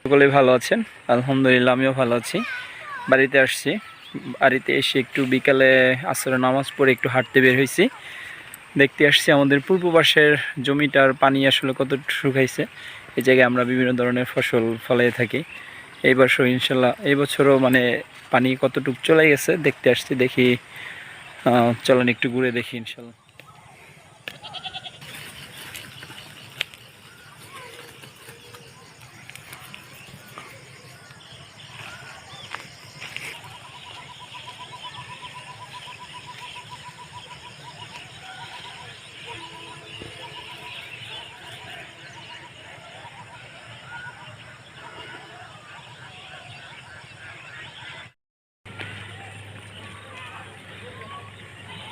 সকলেই ভালো আছেন? আলহামদুলিল্লাহ, আমিও ভালো আছি। বাড়িতে আসছি, বাড়িতে এসে একটু বিকালে আসরের নামাজ পড়ে একটু হাঁটতে বের হয়েছি। দেখতে আসছি আমাদের পূর্ব পাশের জমিটার পানি আসলে কত শুকাইছে। এই জায়গায় আমরা বিভিন্ন ধরনের ফসল ফলাই থাকি। এই বছর ইনশাল্লাহ, এই বছরও মানে পানি কতটুকু চলে গেছে দেখতে আসছি। দেখি, চলেন একটু ঘুরে দেখি ইনশাল্লাহ।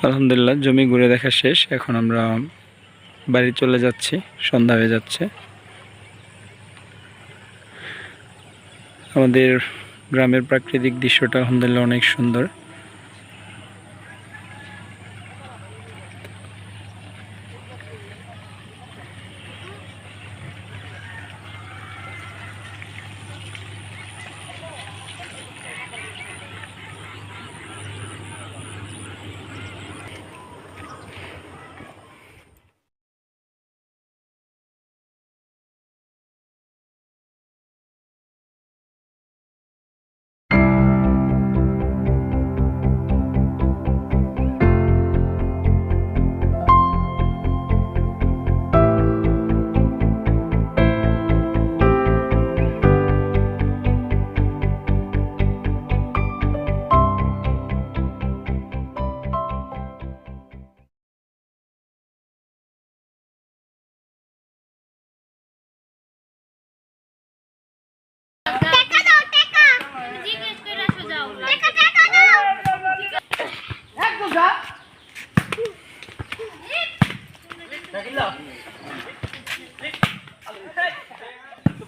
আলহামদুলিল্লাহ, জমি ঘুরে দেখা শেষ। এখন আমরা বাড়ি চলে যাচ্ছি, সন্ধ্যা হয়ে যাচ্ছে। আমাদের গ্রামের প্রাকৃতিক দৃশ্যটা আলহামদুলিল্লাহ অনেক সুন্দর।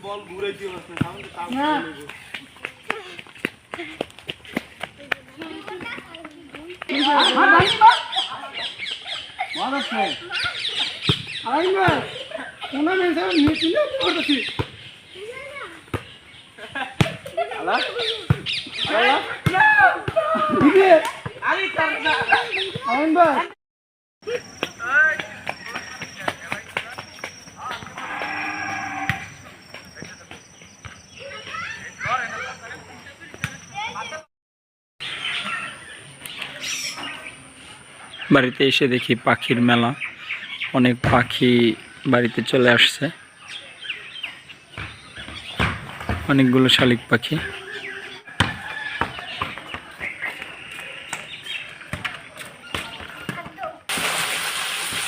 বল ঘুরে দিও না, সামনে কাম বাড়িতে এসে দেখি পাখির মেলা, অনেক পাখি বাড়িতে চলে আসছে, অনেকগুলো শালিক পাখি।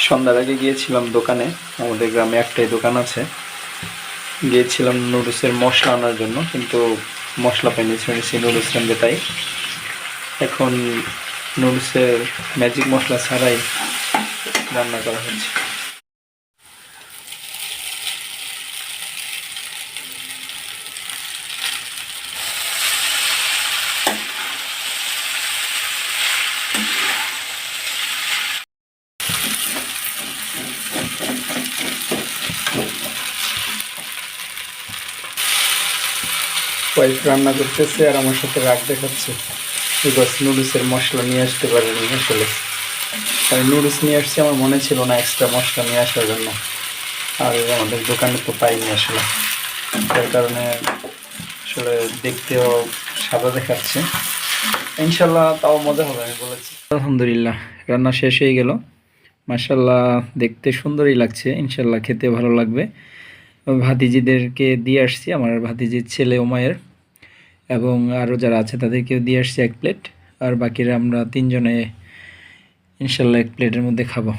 সন্ধ্যার আগে গিয়েছিলাম দোকানে, আমাদের গ্রামে একটাই দোকান আছে। গিয়েছিলাম নুডলসের মশলা আনার জন্য, কিন্তু মশলা পাইনি, শুনেছি নুডলস আনবে, তাই এখন নুডলসের ম্যাজিক মশলা ছাড়াই রান্না করা হচ্ছে। ওয়াইফ রান্না করতেছে আর আমার সাথে রাগ দেখাচ্ছে, বিকজ নুডলসের মশলা নিয়ে আসতে পারিনি। আসলে আমি নুডলস নিয়ে আসছি, আমার মনে ছিল না এক্সট্রা মশলা নিয়ে আসার জন্য, আর আমাদের দোকানে তো পাইনি আসলে, যার কারণে আসলে দেখতেও সাদা দেখাচ্ছে। ইনশাল্লাহ তাও মজা হবে, আমি বলেছি। আলহামদুলিল্লাহ, রান্না শেষ হয়ে গেল। মাশাল্লাহ, দেখতে সুন্দরই লাগছে, ইনশাল্লাহ খেতে ভালো লাগবে। ভাতিজিদেরকে দিয়ে আসছি, আমার ভাতিজির ছেলে ওমায়ের এবং আরও যারা আছে তাদেরকেও দিয়ে আসছি 1 প্লেট, আর বাকিরা আমরা 3 জনে ইনশাল্লাহ 1 প্লেটের মধ্যে খাবো।